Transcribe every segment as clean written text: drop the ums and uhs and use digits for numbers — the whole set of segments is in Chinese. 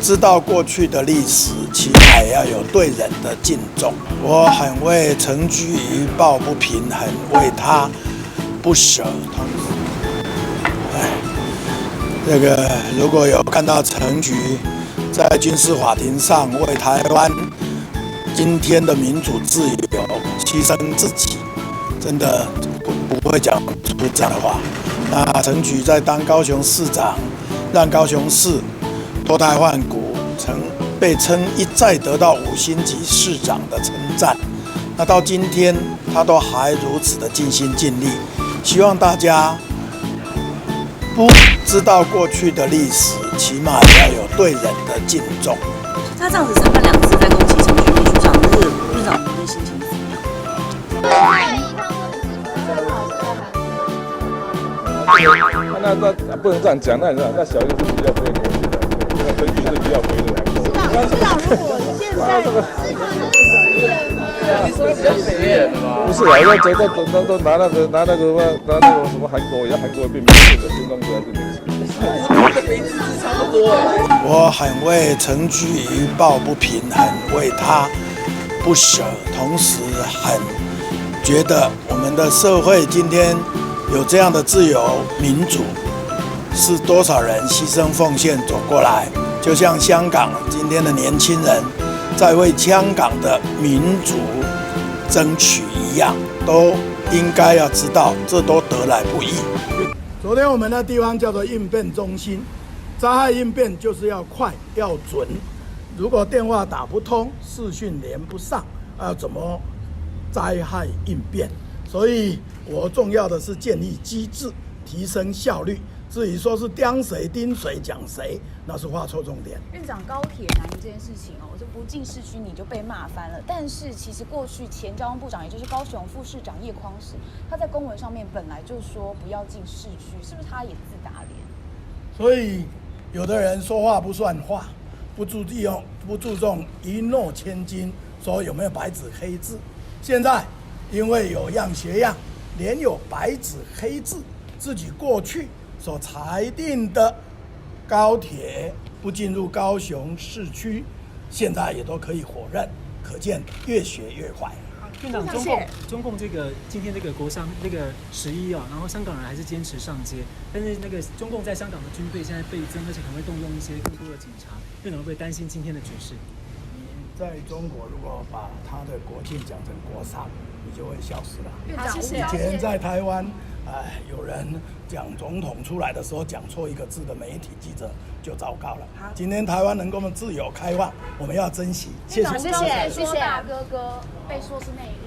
知道过去的历史，起码要有对人的敬重。我很为陈菊仪抱不平，很为他不舍。这个如果有看到陈菊在军事法庭上为台湾今天的民主自由牺牲自己，真的不会讲出这样的话。那陈菊在当高雄市长，让高雄市脱胎换骨，被称一再得到5星级市长的称赞。那到今天，他都还如此的尽心尽力。希望大家不知道过去的历史，起码要有对人的敬重。他这样子3番2次在攻击陈菊秘书长，院长您的心情怎么样？那不能这样讲，那小一个是比较不会过去的，那陈菊是比较回的来过。市长，如果现在不是啊，要走到都拿那个什么韩国，也韩国变民主的，就那么多这年轻。名字差不多。我很为陈菊仪抱不平，很为他不舍，同时很觉得我们的社会今天有这样的自由民主，是多少人牺牲奉献走过来，就像香港今天的年轻人在为香港的民主争取一样，都应该要知道，这都得来不易。昨天我们的地方叫做应变中心，灾害应变就是要快要准，如果电话打不通，视讯连不上，要怎么灾害应变？所以我重要的是建立机制，提升效率。至于说是刁谁、盯谁、讲谁，那是画错重点。院长，高铁南移这件事情哦，就不进市区你就被骂翻了。但是其实过去前交通部长，也就是高雄副市长叶匡时，他在公文上面本来就说不要进市区，是不是他也自打脸？所以有的人说话不算话，不注重一诺千金，说有没有白纸黑字。现在因为有样学样，连有白纸黑字，自己过去所裁定的高铁不进入高雄市区，现在也都可以否认，可见越学越坏。院长，中共这个今天这个国殇那个11啊，然后香港人还是坚持上街，但是那个中共在香港的军队现在倍增，而且可能会动用一些更多的警察，院长会不会担心今天的局势？你在中国如果把他的国庆讲成国殇，你就会消失了。好，谢谢。以前在台湾，有人讲总统出来的时候讲错一个字的媒体记者就糟糕了。今天台湾能够自由开放，我们要珍惜。谢谢，谢谢。大哥哥被说是内应。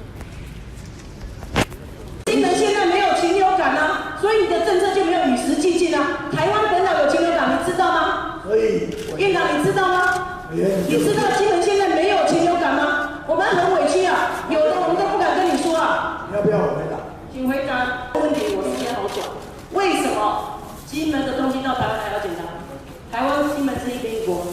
金门现在没有禽流感啊，所以你的政策就没有与时俱进啊。台湾本岛有禽流感，你知道吗？所以院长你知道吗？你知道金门现在没有禽流感吗？我们很委屈啊，有的我们都不敢跟你说啊。你要不要我回答？请回答。问题我时间好短，为什么金门的东西到台湾还要检查？台湾金门是一边一国。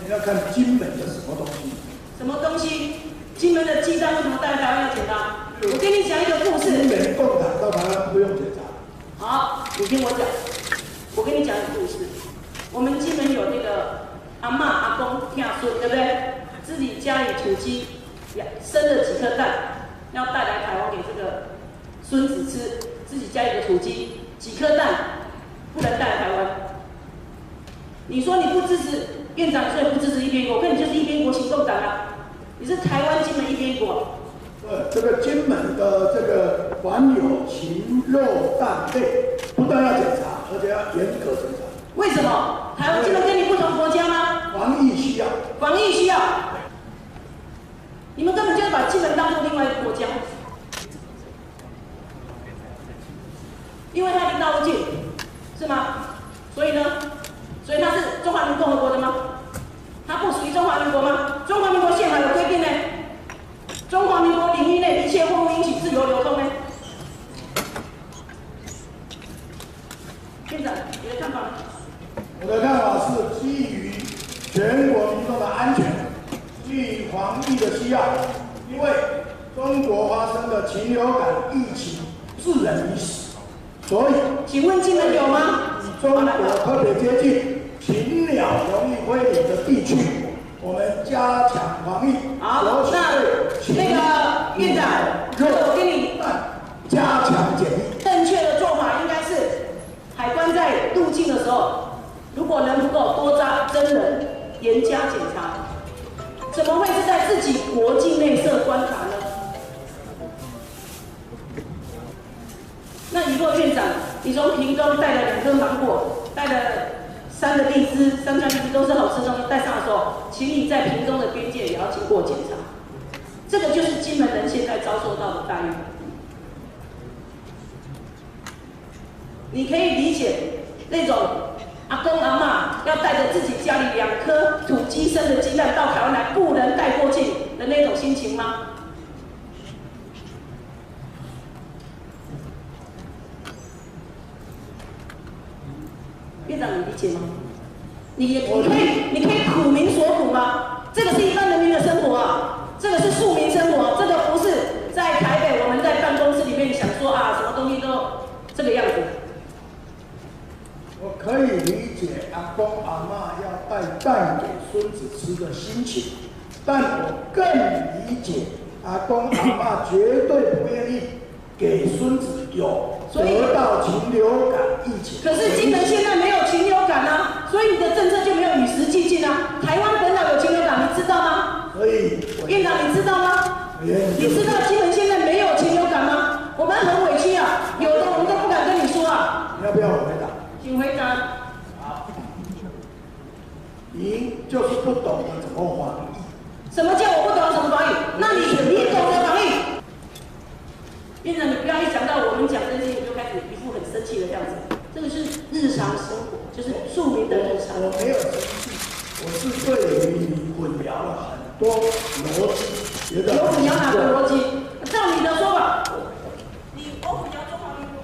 你要看金门的什么东西？什么东西？金门的鸡蛋为什么带来台湾要检查？我跟你讲一个故事。金门共产到台湾不用检查。好，你听我讲。我跟你讲一个故事。我们金门有那个阿嬷、阿公、听孙，对不对？自己家里土鸡生了几颗蛋，要带来台湾给这个孙子吃。自己家里的土鸡几颗蛋不能带来台湾。你说你不支持院长，所以不支持一边一国，我看你就是一边一国行动党啊！你是台湾金门一边一国。这个金门的这个含有禽肉蛋类，不但要检查，而且要严格检查。为什么？台湾金门跟你不同国家吗？防疫需要。防疫需要。你们根本就是把金门当作另外一个国家，因为它离大陆近，是吗？所以呢？所以它是中华人民共和国的吗？它不属于中华民国吗？中华民国宪法有规定呢，中华民国领域内一切货物允许自由流通呢。院长，你的看法呢？我的看法是基于全国民众的安全，基于防疫的需要，因为中国发生的禽流感疫情致人于死，所以请问金门有吗？与中国特别接近，禽鸟容易飞地区，我们加强防疫。好，那个院长，如果我跟你加强检疫。正确的做法应该是，海关在入境的时候，如果人不够，多扎真人，严加检查。怎么会是在自己国境内设关卡呢？那以后院长，你从屏东带了2颗芒果，带了3个荔枝，3串荔枝都是好吃的东西，带上的时候，请你在屏东的边界也要经过检查。这个就是金门人现在遭受到的待遇。你可以理解那种阿公阿嬷要带着自己家里2颗土鸡生的鸡蛋到台湾来，不能带过境的那种心情吗？院长，你理解吗？你可以苦民所苦吗？这个是一般人民的生活啊，这个是庶民生活，这个不是在台北我们在办公室里面想说啊，什么东西都这个样子。我可以理解阿公阿嬷要带蛋给孙子吃的心情，但我更理解阿公阿嬷绝对不愿意给孙子有得到禽流感疫情。可是金门现在没有禽流感啊，所以你的政策就没有与时俱进啊。台湾本岛有禽流感，你知道吗？所以院长你知道吗？你知道金门现在没有禽流感吗？我们很委屈啊，有的我们都不敢跟你说啊。你要不要我回答？请回答。您就是不懂得怎么防疫。什么叫我不懂怎么防疫？那你懂得防疫？院长，你不要一讲到我们讲这些，你就开始一副很生气的样子。这个是日常生活，就是庶民的日常。我没有生气，我是对于你混淆了很多逻辑，觉得有混淆哪个逻辑？照你的说法，我混淆中华民国。